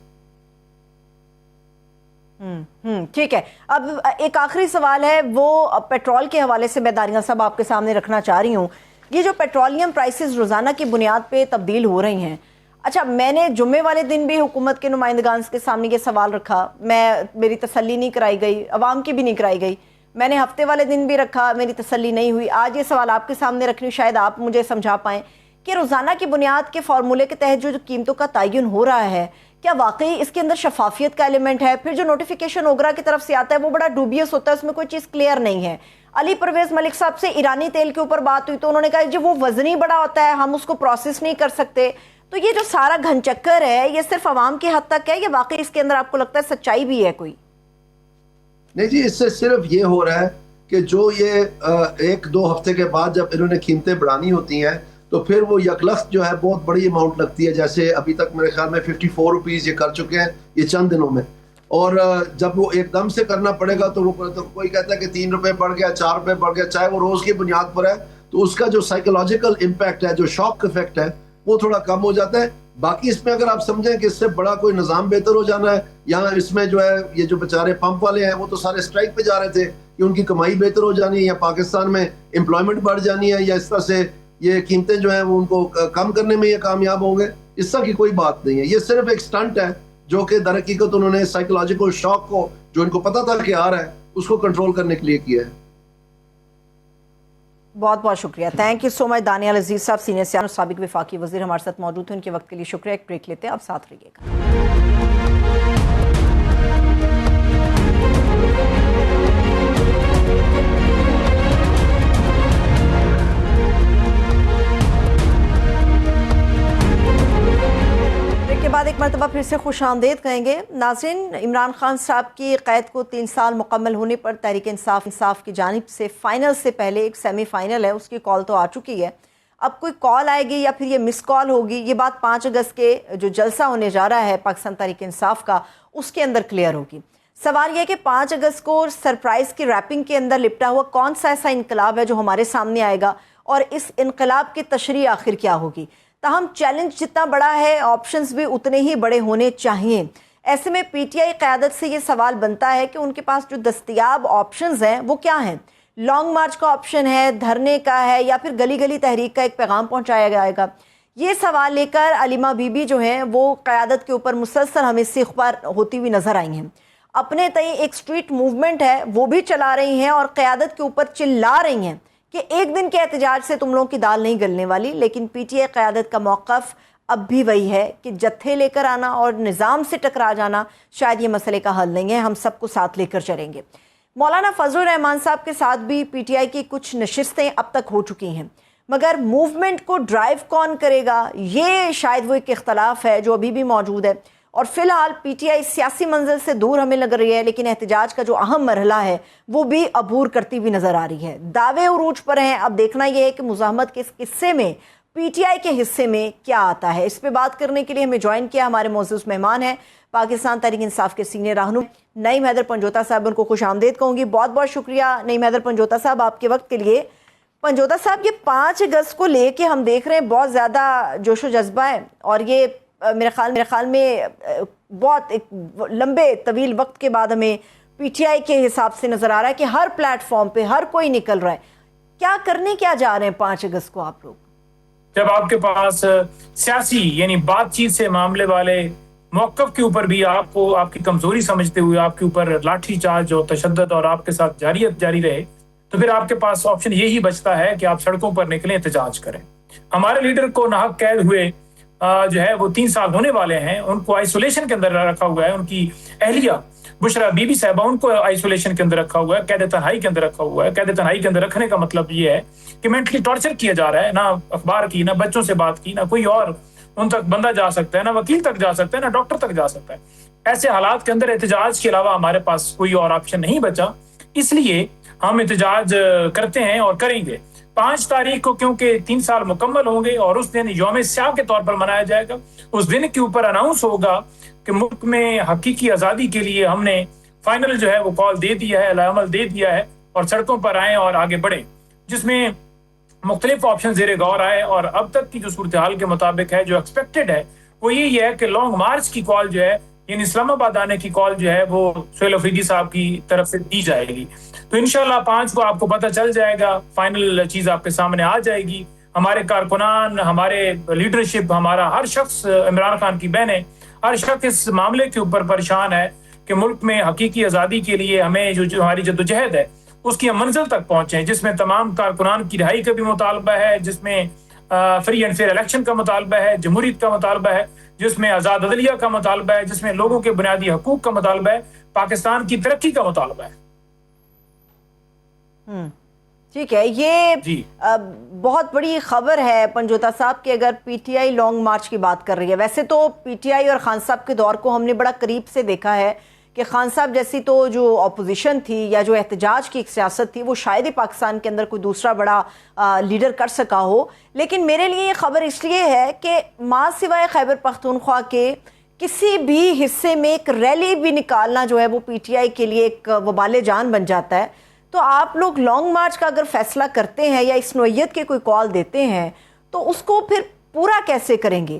ٹھیک ہے. اب ایک آخری سوال ہے، وہ پیٹرول کے حوالے سے میں دانیہ صاحب آپ کے سامنے رکھنا چاہ رہی ہوں. یہ جو پیٹرولیم پرائسز روزانہ کی بنیاد پہ تبدیل ہو رہی ہیں، اچھا میں نے جمعے والے دن بھی حکومت کے نمائندگان کے سامنے یہ سوال رکھا، میری تسلی نہیں کرائی گئی، عوام کی بھی نہیں کرائی گئی. میں نے ہفتے والے دن بھی رکھا، میری تسلی نہیں ہوئی. آج یہ سوال آپ کے سامنے رکھ رہی ہوں، شاید آپ مجھے سمجھا پائیں کہ روزانہ کی بنیاد کے فارمولے کے تحت جو قیمتوں کا تعین ہو رہا ہے، کیا واقعی اس کے اندر شفافیت کا ایلیمنٹ ہے؟ پھر جو نوٹیفیکیشن اوگرا کی طرف سے آتا ہے وہ بڑا ڈوبیس ہوتا ہے، اس میں کوئی چیز کلیئر نہیں ہے. علی پرویز ملک صاحب سے ایرانی تیل کے اوپر بات ہوئی تو انہوں نے کہا جی وہ وزنی بڑا ہوتا ہے، ہم اس کو پروسیس نہیں کر سکتے. تو یہ جو سارا گھن چکر ہے، یہ صرف عوام کی حد تک ہے یا واقعی اس کے اندر آپ کو لگتا ہے سچائی بھی ہے کوئی؟ نہیں جی، اس سے صرف یہ ہو رہا ہے کہ جو یہ 1-2 ہفتے کے بعد جب انہوں نے قیمتیں بڑھانی ہوتی ہیں تو پھر وہ یکلخت جو ہے بہت بڑی اماؤنٹ لگتی ہے. جیسے ابھی تک میرے خیال میں 54 روپیز یہ کر چکے ہیں یہ چند دنوں میں. اور جب وہ ایک دم سے کرنا پڑے گا تو کوئی کہتا ہے کہ 3 روپے بڑھ گیا، 4 روپے بڑھ گیا، چاہے وہ روز کی بنیاد پر ہے، تو اس کا جو سائیکولوجیکل امپیکٹ ہے، جو شاک افیکٹ ہے، وہ تھوڑا کم ہو جاتا ہے. باقی اس میں اگر آپ سمجھیں کہ اس سے بڑا کوئی نظام بہتر ہو جانا ہے، یہاں اس میں جو ہے یہ جو بیچارے پمپ والے ہیں وہ تو سارے اسٹرائک پہ جا رہے تھے کہ ان کی کمائی بہتر ہو جانی ہے، یا پاکستان میں امپلائمنٹ بڑھ جانی ہے، یا اس طرح سے یہ قیمتیں جو ہیں وہ ان کو کم کرنے میں یہ کامیاب ہوں گے. اس طرح کی کوئی بات نہیں ہے. یہ صرف ایک سٹنٹ ہے جو کہ در حقیقت انہوں نے سائیکولوجیکل شاک کو جو ان کو پتا تھا کہ آ رہا ہے اس کو کنٹرول کرنے کے لیے کیا ہے. بہت بہت شکریہ. تھینک یو سو مچ دانیال عزیز صاحب، سینئر سیاست سابق وفاقی وزیر ہمارے ساتھ موجود ہیں. ان کے وقت کے لیے شکریہ. ایک بریک لیتے ہیں، آپ ساتھ رہیے گا. کے بعد ایک مرتبہ پھر سے خوش آمدید کہیں گے. ناظرین، عمران خان صاحب کی قید کو 3 سال مکمل ہونے پر تحریک انصاف کی جانب سے فائنل سے پہلے ایک سیمی فائنل ہے، اس کی کال تو آ چکی ہے. اب کوئی کال آئے گی یا پھر یہ مس کال ہوگی، یہ بات 5 اگست کے جو جلسہ ہونے جا رہا ہے پاکستان تحریک انصاف کا، اس کے اندر کلیئر ہوگی. سوال یہ ہے کہ 5 اگست کو سرپرائز کی ریپنگ کے اندر لپٹا ہوا کون سا ایسا انقلاب ہے جو ہمارے سامنے آئے گا، اور اس انقلاب کی تشریح آخر کیا ہوگی. تاہم چیلنج جتنا بڑا ہے، آپشنز بھی اتنے ہی بڑے ہونے چاہیے. ایسے میں پی ٹی آئی قیادت سے یہ سوال بنتا ہے کہ ان کے پاس جو دستیاب آپشنز ہیں وہ کیا ہیں. لانگ مارچ کا آپشن ہے، دھرنے کا ہے، یا پھر گلی گلی تحریک کا ایک پیغام پہنچایا جائے گا. یہ سوال لے کر علیمہ بی بی جو ہیں وہ قیادت کے اوپر مسلسل ہمیں استخبار ہوتی ہوئی نظر آئی ہیں. اپنے تئیں ایک سٹریٹ موومنٹ ہے وہ بھی چلا رہی ہیں اور قیادت کے اوپر چلا رہی ہیں کہ ایک دن کے احتجاج سے تم لوگوں کی دال نہیں گلنے والی. لیکن پی ٹی آئی قیادت کا موقف اب بھی وہی ہے کہ جتھے لے کر آنا اور نظام سے ٹکرا جانا شاید یہ مسئلے کا حل نہیں ہے. ہم سب کو ساتھ لے کر چلیں گے. مولانا فضل الرحمان صاحب کے ساتھ بھی پی ٹی آئی کی کچھ نشستیں اب تک ہو چکی ہیں، مگر موومنٹ کو ڈرائیو کون کرے گا، یہ شاید وہ ایک اختلاف ہے جو ابھی بھی موجود ہے. اور فی الحال پی ٹی آئی سیاسی منزل سے دور ہمیں لگ رہی ہے، لیکن احتجاج کا جو اہم مرحلہ ہے وہ بھی عبور کرتی ہوئی نظر آ رہی ہے. دعوے عروج پر ہیں. اب دیکھنا یہ ہے کہ مزاحمت کے اس قصے میں پی ٹی آئی کے حصے میں کیا آتا ہے. اس پہ بات کرنے کے لیے ہمیں جوائن کیا ہمارے معزز مہمان ہیں پاکستان تحریک انصاف کے سینئر رہنما نعیم حیدر پنجوتا صاحب. ان کو خوش آمدید کہوں گی. بہت بہت شکریہ نعیم حیدر پنجوتا صاحب آپ کے وقت کے لیے. پنجوتا صاحب، یہ 5 اگست کو لے کے ہم دیکھ رہے ہیں بہت زیادہ جوش و جذبہ ہے، اور یہ میرے خیال میں بہت ایک لمبے طویل وقت کے بعد ہمیں پی ٹی آئی کے حساب سے نظر آ رہا ہے کہ ہر پلیٹ فارم پہ ہر کوئی نکل رہا ہے. کیا کرنے کیا جا رہے ہیں 5 اگست کو آپ لوگ؟ جب آپ کے پاس سیاسی یعنی بات چیت سے معاملے والے موقف کے اوپر بھی آپ کو آپ کی کمزوری سمجھتے ہوئے آپ کے اوپر لاٹھی چارج اور تشدد اور آپ کے ساتھ جاری رہے، تو پھر آپ کے پاس آپشن یہی بچتا ہے کہ آپ سڑکوں پر نکلیں، احتجاج کریں. ہمارے لیڈر کو ناحق قید ہوئے جو ہے وہ 3 سال ہونے والے ہیں. ان کو آئسولیشن کے اندر رکھا ہوا ہے. ان کی اہلیہ بشرا بی بی صاحبہ ان کو آئسولیشن کے اندر رکھا ہوا ہے، قید تنہائی کے اندر رکھا ہوا ہے. قید تنہائی کے اندر رکھنے کا مطلب یہ ہے کہ مینٹلی ٹارچر کیا جا رہا ہے. نہ اخبار کی، نہ بچوں سے بات کی، نہ کوئی اور ان تک بندہ جا سکتا ہے، نہ وکیل تک جا سکتا ہے، نہ ڈاکٹر تک جا سکتا ہے. ایسے حالات کے اندر احتجاج کے علاوہ ہمارے پاس کوئی اور آپشن نہیں بچا. اس لیے ہم احتجاج کرتے ہیں اور کریں گے. 5 تاریخ کو کیونکہ 3 سال مکمل ہوں گے اور اس دن یوم سیاہ کے طور پر منایا جائے گا. اس دن کے اوپر اناؤنس ہوگا کہ ملک میں حقیقی آزادی کے لیے ہم نے فائنل جو ہے وہ کال دے دیا ہے، عمل دے دیا ہے، اور سڑکوں پر آئیں اور آگے بڑھیں، جس میں مختلف آپشن زیر غور آئے. اور اب تک کی جو صورتحال کے مطابق ہے، جو ایکسپیکٹڈ ہے، وہ یہی ہے کہ لانگ مارچ کی کال جو ہے یعنی اسلام آباد آنے کی کال جو ہے وہ سہیل افریدی صاحب کی طرف سے دی جائے گی. تو انشاءاللہ 5 کو آپ کو پتہ چل جائے گا، فائنل چیز آپ کے سامنے آ جائے گی. ہمارے کارکنان، ہمارے لیڈرشپ، ہمارا ہر شخص، عمران خان کی بہنیں، ہر شخص اس معاملے کے اوپر پریشان ہے کہ ملک میں حقیقی آزادی کے لیے ہمیں جو ہماری جدوجہد ہے اس کی ہم منزل تک پہنچیں، جس میں تمام کارکنان کی رہائی کا بھی مطالبہ ہے، جس میں فری اینڈ فیئر الیکشن کا مطالبہ ہے، جمہوریت کا مطالبہ ہے، جس میں آزاد عدلیہ کا مطالبہ ہے، جس میں لوگوں کے بنیادی حقوق کا مطالبہ ہے، پاکستان کی ترقی کا مطالبہ ہے. ٹھیک ہے. یہ بہت بڑی خبر ہے پنجوتا صاحب کہ اگر P T I long march کی بات کر رہی ہے. ویسے تو پی ٹی آئی اور خان صاحب کے دور کو ہم نے بڑا قریب سے دیکھا ہے کہ خان صاحب جیسی تو جو اپوزیشن تھی یا جو احتجاج کی ایک سیاست تھی وہ شاید ہی پاکستان کے اندر کوئی دوسرا بڑا لیڈر کر سکا ہو. لیکن میرے لیے یہ خبر اس لیے ہے کہ ماں سوائے خیبر پختونخوا کے کسی بھی حصے میں ایک ریلی بھی نکالنا جو ہے وہ پی ٹی آئی کے لیے ایک وبال جان بن جاتا ہے. تو آپ لوگ لانگ مارچ کا اگر فیصلہ کرتے ہیں یا اس نوعیت کے کوئی کال دیتے ہیں تو اس کو پھر پورا کیسے کریں گے؟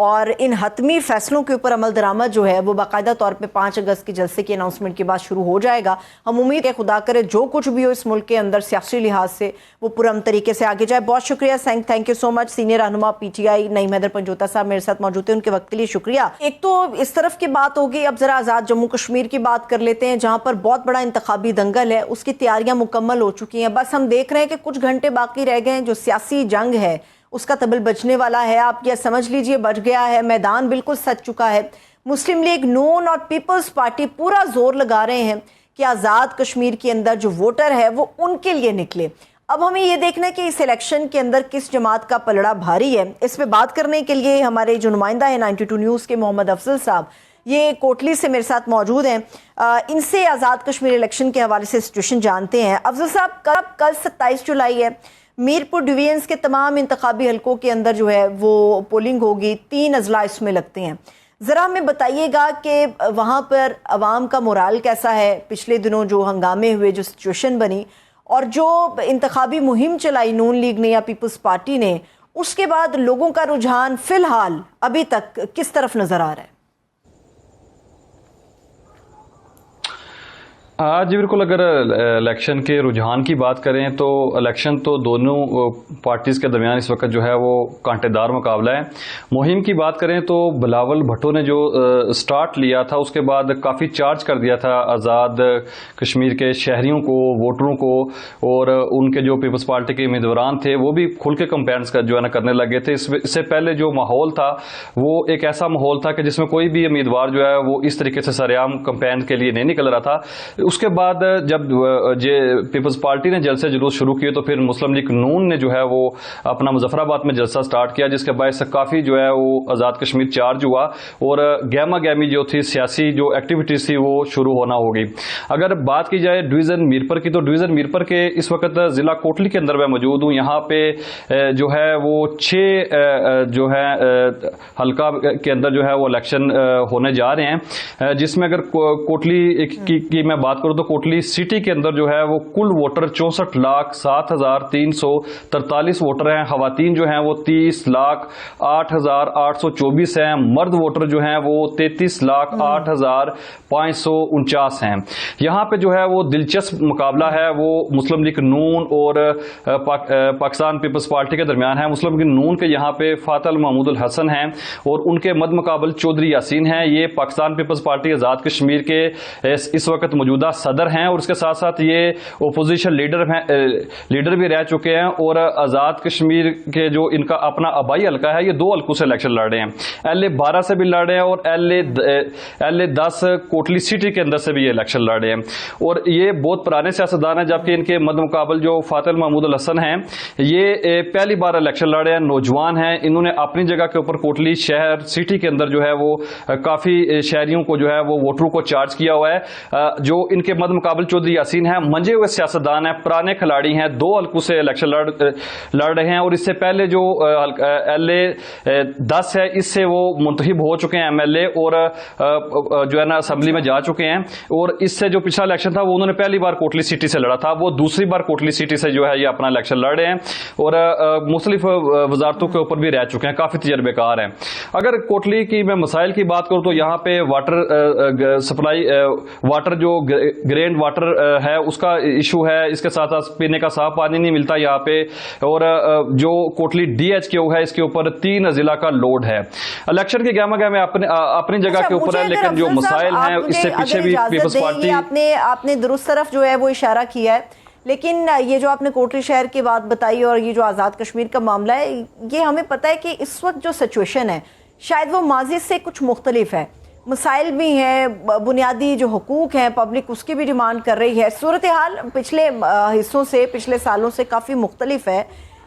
اور ان حتمی فیصلوں کے اوپر عمل درآمد جو ہے وہ باقاعدہ طور پہ 5 اگست کے جلسے کی اناؤنسمنٹ کے بعد شروع ہو جائے گا. ہم امید ہے خدا کرے جو کچھ بھی ہو اس ملک کے اندر سیاسی لحاظ سے وہ پرامن طریقے سے آگے جائے. بہت شکریہ thank you so much. Senior رہنما پی ٹی آئی نعیم حیدر پنجوتا صاحب میرے ساتھ موجود ہیں, ان کے وقت کے لیے شکریہ. ایک تو اس طرف کی بات ہوگی, اب ذرا آزاد جموں کشمیر کی بات کر لیتے ہیں جہاں پر بہت بڑا انتخابی دنگل ہے, اس کی تیاریاں مکمل ہو چکی ہیں. بس ہم دیکھ رہے ہیں کہ کچھ گھنٹے باقی رہ گئے ہیں. جو سیاسی جنگ ہے اس کا طبل بجنے والا ہے. آپ یہ سمجھ لیجئے بج گیا ہے, میدان بالکل سج چکا ہے. مسلم لیگ نون اور پیپلز پارٹی پورا زور لگا رہے ہیں کہ آزاد کشمیر کے اندر جو ووٹر ہے وہ ان کے لیے نکلے. اب ہمیں یہ دیکھنا ہے کہ اس الیکشن کے اندر کس جماعت کا پلڑا بھاری ہے. اس پہ بات کرنے کے لیے ہمارے جو نمائندہ ہیں 92 نیوز کے محمد افضل صاحب, یہ کوٹلی سے میرے ساتھ موجود ہیں. ان سے آزاد کشمیر الیکشن کے حوالے سے سچویشن جانتے ہیں. افضل صاحب, کل 27 جولائی ہے, میرپور ڈویژنز کے تمام انتخابی حلقوں کے اندر جو ہے وہ پولنگ ہوگی. 3 اضلاع اس میں لگتے ہیں. ذرا ہمیں بتائیے گا کہ وہاں پر عوام کا مورال کیسا ہے, پچھلے دنوں جو ہنگامے ہوئے, جو سچویشن بنی, اور جو انتخابی مہم چلائی نون لیگ نے یا پیپلز پارٹی نے, اس کے بعد لوگوں کا رجحان فی الحال ابھی تک کس طرف نظر آ رہا ہے؟ جی بالکل. اگر الیکشن کے رجحان کی بات کریں تو الیکشن تو دونوں پارٹیز کے درمیان اس وقت جو ہے وہ کانٹے دار مقابلہ ہے. مہم کی بات کریں تو بلاول بھٹو نے جو سٹارٹ لیا تھا اس کے بعد کافی چارج کر دیا تھا آزاد کشمیر کے شہریوں کو, ووٹروں کو, اور ان کے جو پیپلز پارٹی کے امیدواران تھے وہ بھی کھل کے کمپینس جو ہے نا کرنے لگے تھے. اس سے پہلے جو ماحول تھا وہ ایک ایسا ماحول تھا کہ جس میں کوئی بھی امیدوار جو ہے وہ اس طریقے سے سرعام کمپین کے لیے نہیں نکل رہا تھا. اس کے بعد جب پیپلز پارٹی نے جلسے جلوس شروع کیے تو پھر مسلم لیگ نون نے جو ہے وہ اپنا مظفر آباد میں جلسہ سٹارٹ کیا, جس کے باعث کافی جو ہے وہ آزاد کشمیر چارج ہوا اور گہما گہمی جو تھی سیاسی جو ایکٹیویٹیز تھی وہ شروع ہونا ہوگی. اگر بات کی جائے ڈویژن میرپر کی تو ڈویژن میرپر کے اس وقت ضلع کوٹلی کے اندر میں موجود ہوں. یہاں پہ جو ہے وہ 6 جو ہے حلقہ کے اندر جو ہے وہ الیکشن ہونے جا رہے ہیں, جس میں اگر کوٹلی کی میں بات کروں تو کوٹلی سٹی کے اندر جو ہے وہ کل ووٹر 64,07,343 ووٹر ہیں. خواتین جو ہیں وہ 30,08,824 ہیں. مرد ووٹر جو ہیں وہ 33,08,549 ہیں. یہاں پہ جو ہے وہ دلچسپ مقابلہ ہے وہ مسلم لیگ نون اور پاکستان پیپلز پارٹی کے درمیان ہے. مسلم لیگ نون کے یہاں پہ فاتح محمود الحسن ہیں اور ان کے مد مقابل چودھری یاسین ہیں. یہ پاکستان پیپلز پارٹی آزاد کشمیر کے اس وقت موجودہ صدر ہیں اور اس کے ساتھ ساتھ یہ اپوزیشن لیڈر بھی رہ چکے ہیں. اور آزاد کشمیر کے جو ان کا اپنا آبائی حلقہ ہے, یہ 2 حلقوں سے الیکشن لڑ رہے ہیں. LA-12 سے بھی لڑ رہے ہیں اور LA-10 کوٹلی سٹی کے اندر سے بھی یہ الیکشن لڑ رہے ہیں. اور یہ بہت پرانے سیاستدان ہیں, جبکہ ان کے مد مقابل جو فاتح محمود الحسن ہیں یہ پہلی بار الیکشن لڑ رہے ہیں, نوجوان ہیں. انہوں نے اپنی جگہ کے اوپر کوٹلی شہر سٹی کے اندر جو ہے وہ کافی شہریوں کو جو ہے وہ ووٹروں کو چارج کیا ہوا ہے. جو ان کے مد مقابل چودھری یاسین ہیں, منجے ہوئے سیاستدان ہیں, پرانے کھلاڑی ہیں, 2 حلقوں سے الیکشن لڑ رہے ہیں. اور اس سے پہلے جو LA-10 ہے اس سے وہ منتخب ہو چکے ہیں MLA اور جو ہے نا اسمبلی میں جا چکے ہیں. اور اس سے جو پچھلا الیکشن تھا وہ انہوں نے پہلی بار کوٹلی سٹی سے لڑا تھا, وہ دوسری بار کوٹلی سٹی سے جو ہے یہ اپنا الیکشن لڑ رہے ہیں اور مختلف وزارتوں کے اوپر بھی رہ چکے ہیں, کافی تجربے کار ہیں. اگر کوٹلی کی میں مسائل کی بات کروں تو یہاں پہ واٹر سپلائی, واٹر جو گرینڈ واٹر ہے اس کا ایشو ہے. اس کے ساتھ ساتھ پینے کا صاف پانی نہیں ملتا یہاں پہ. اور جو کوٹلی DHQ ہے اس کے اوپر 3 ضلع کا لوڈ ہے. الیکشن کے گہما گہمے اپنی جگہ کے اوپر ہے, لیکن جو مسائل ہیں اس سے پیچھے بھی پیپلز پارٹی. آپ نے درست طرف جو ہے وہ اشارہ کیا ہے, لیکن یہ جو آپ نے کوٹلی شہر کی بات بتائی اور یہ جو آزاد کشمیر کا معاملہ ہے, یہ ہمیں پتہ ہے کہ اس وقت جو سچویشن ہے شاید وہ ماضی سے کچھ مختلف ہے. مسائل بھی ہیں, بنیادی جو حقوق ہیں پبلک اس کی بھی ڈیمانڈ کر رہی ہے. صورتحال پچھلے حصوں سے, پچھلے سالوں سے کافی مختلف ہے,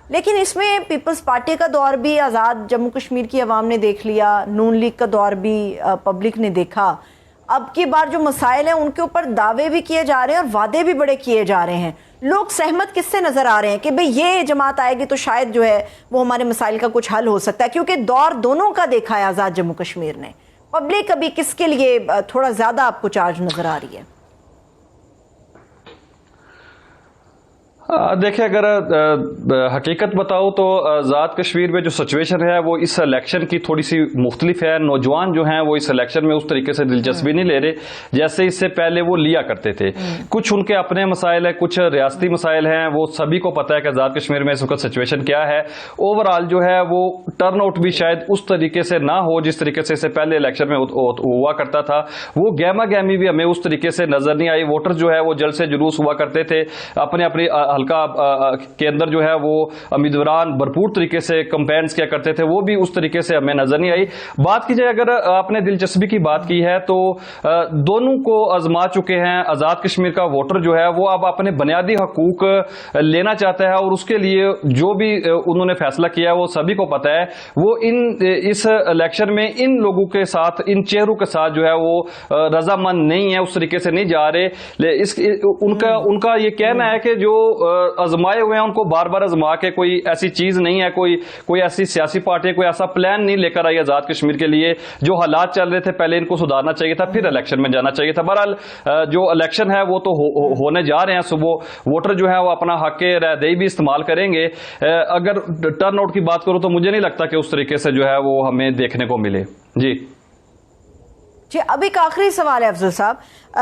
لیکن اس میں پیپلز پارٹی کا دور بھی آزاد جموں کشمیر کی عوام نے دیکھ لیا, نون لیگ کا دور بھی پبلک نے دیکھا. اب کی بار جو مسائل ہیں ان کے اوپر دعوے بھی کیے جا رہے ہیں اور وعدے بھی بڑے کیے جا رہے ہیں. لوگ سہمت کس سے نظر آ رہے ہیں کہ بھئی یہ جماعت آئے گی تو شاید جو ہے وہ ہمارے مسائل کا کچھ حل ہو سکتا ہے, کیونکہ دور دونوں کا دیکھا ہے آزاد جموں کشمیر نے. پبلک ابھی کس کے لیے تھوڑا زیادہ آپ کو چارج نظر آ رہی ہے؟ دیکھیں اگر حقیقت بتاؤ تو آزاد کشمیر میں جو سچویشن ہے وہ اس الیکشن کی تھوڑی سی مختلف ہے. نوجوان جو ہیں وہ اس الیکشن میں اس طریقے سے دلچسپی نہیں لے رہے جیسے اس سے پہلے وہ لیا کرتے تھے. کچھ ان کے اپنے مسائل ہیں, کچھ ریاستی مسائل ہیں, وہ سبھی کو پتا ہے کہ آزاد کشمیر میں اس وقت سچویشن کیا ہے. اوور آل جو ہے وہ ٹرن آؤٹ بھی شاید اس طریقے سے نہ ہو جس طریقے سے اس سے پہلے الیکشن میں ہوا کرتا تھا. وہ گہما گہمی بھی ہمیں اس طریقے سے نظر نہیں آئی. ووٹر جو ہے وہ جلد سے جلوس ہوا کرتے تھے, اپنے اپنی حلقہ کے اندر جو ہے وہ امیدواران بھرپور طریقے سے کمپینز کیا کرتے تھے, وہ بھی اس طریقے سے ہمیں نظر نہیں آئی. بات کی جائے اگر آپ نے دلچسپی کی بات کی ہے تو دونوں کو آزما چکے ہیں. آزاد کشمیر کا ووٹر جو ہے وہ اب اپنے بنیادی حقوق لینا چاہتا ہے اور اس کے لیے جو بھی انہوں نے فیصلہ کیا ہے وہ سبھی کو پتا ہے. وہ اس الیکشن میں ان لوگوں کے ساتھ, ان چہروں کے ساتھ جو ہے وہ رضامند نہیں ہے, اس طریقے سے نہیں جا رہے. ان کا یہ کہنا ہے کہ جو آزمائے ہوئے ہیں ان کو بار بار آزما کے کوئی ایسی چیز نہیں ہے, کوئی ایسی سیاسی پارٹی کوئی ایسا پلان نہیں لے کر آئی آزاد کشمیر کے لیے. جو حالات چل رہے تھے پہلے ان کو سدھارنا چاہیے تھا, پھر الیکشن میں جانا چاہیے تھا. بہرحال جو الیکشن ہے وہ تو ہونے جا رہے ہیں. صبح ووٹر جو ہے وہ اپنا حق رائے دہی بھی استعمال کریں گے. اگر ٹرن آؤٹ کی بات کروں تو مجھے نہیں لگتا کہ اس طریقے سے جو ہے وہ ہمیں دیکھنے کو ملے. جی اب ایک آخری سوال ہے افضل صاحب,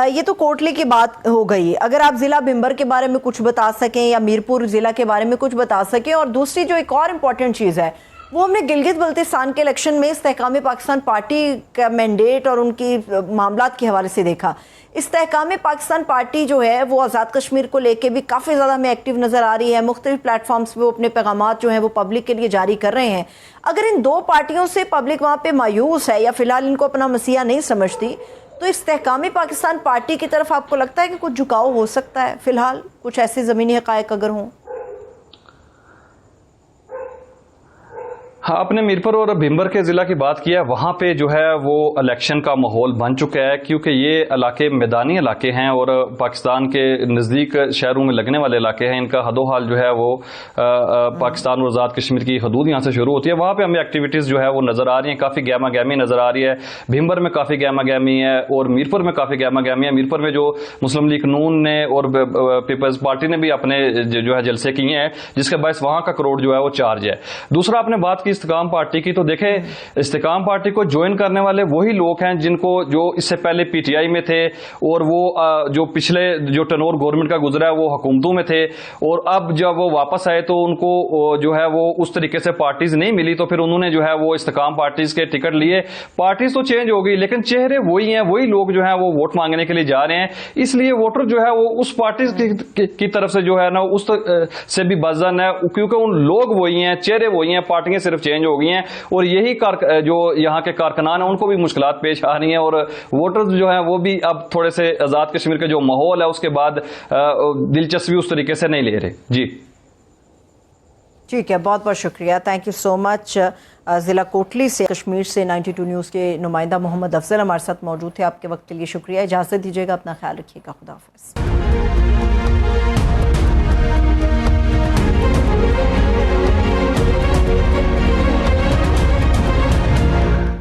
یہ تو کوٹلی کی بات ہو گئی, اگر آپ ضلع بھمبر کے بارے میں کچھ بتا سکیں یا میرپور ضلع کے بارے میں کچھ بتا سکیں. اور دوسری جو ایک اور امپورٹنٹ چیز ہے وہ ہم نے گلگت بلتستان کے الیکشن میں استحکام پاکستان پارٹی کا مینڈیٹ اور ان کی معاملات کے حوالے سے دیکھا. استحکام پاکستان پارٹی جو ہے وہ آزاد کشمیر کو لے کے بھی کافی زیادہ ہمیں ایکٹیو نظر آ رہی ہے. مختلف پلیٹ فارمز پہ وہ اپنے پیغامات جو ہیں وہ پبلک کے لیے جاری کر رہے ہیں. اگر ان دو پارٹیوں سے پبلک وہاں پہ مایوس ہے یا فی الحال ان کو اپنا مسیحا نہیں سمجھتی, تو استحکام پاکستان پارٹی کی طرف آپ کو لگتا ہے کہ کچھ جھکاؤ ہو سکتا ہے فی الحال, کچھ ایسے زمینی حقائق اگر ہوں؟ ہاں, آپ نے میرپور اور بھمبر کے ضلع کی بات کی ہے. وہاں پہ جو ہے وہ الیکشن کا ماحول بن چکا ہے کیونکہ یہ علاقے میدانی علاقے ہیں اور پاکستان کے نزدیک شہروں میں لگنے والے علاقے ہیں. ان کا حد و حال جو ہے وہ پاکستان اور آزاد کشمیر کی حدود یہاں سے شروع ہوتی ہے. وہاں پہ ہمیں ایکٹیویٹیز جو ہے وہ نظر آ رہی ہیں, کافی گہما گہمی نظر آ رہی ہے. بھمبر میں کافی گہما گہمی ہے اور میرپور میں کافی گہما گہمی ہے. میرپور میں جو مسلم لیگ نون نے اور پیپلز پارٹی نے بھی اپنے جو ہے جلسے کیے ہیں جس کے باعث وہاں کا کروڑ جو ہے وہ چارج ہے. دوسرا آپ نے بات کی استحکام پارٹی کی, تو دیکھیں استحکام پارٹی کو جوائن کرنے والے وہی لوگ ہیں جن کو جو اس سے پہلے پی ٹی آئی میں تھے اور وہ جو پچھلے جو ٹنور گورنمنٹ کا گزرا ہے وہ حکومتوں میں تھے, اور اب جب وہ واپس آئے تو ان کو جو ہے وہ اس طریقے سے پارٹیز نہیں ملی, تو پھر انہوں نے جو ہے وہ استحکام پارٹیز کے ٹکٹ لیے. پارٹیز تو چینج ہو گئی لیکن چہرے وہی ہیں, وہی لوگ جو ہیں وہ ووٹ مانگنے کے لیے جا رہے ہیں. اس لیے ووٹر جو ہے وہ اس پارٹیز کی طرف سے جو ہے نا اس سے بھی بزن ہے کیونکہ ان لوگ وہی ہیں, چہرے وہی ہیں, پارٹیاں صرف چینج ہو گئی ہیں. اور یہی جو یہاں کے کارکنان ہیں ان کو بھی مشکلات پیش آ رہی ہیں اور ووٹرز جو ہیں وہ بھی اب تھوڑے سے آزاد کشمیر کا جو ماحول ہے اس کے بعد دلچسپی اس طریقے سے نہیں لے رہے. جی ٹھیک ہے, بہت بہت شکریہ, تھینک یو سو مچ. ضلع کوٹلی سے کشمیر سے 92 نیوز کے نمائندہ محمد افضل ہمارے ساتھ موجود تھے. آپ کے وقت کے لیے شکریہ, اجازت دیجیے گا, اپنا خیال رکھیے گا, خدا حافظ.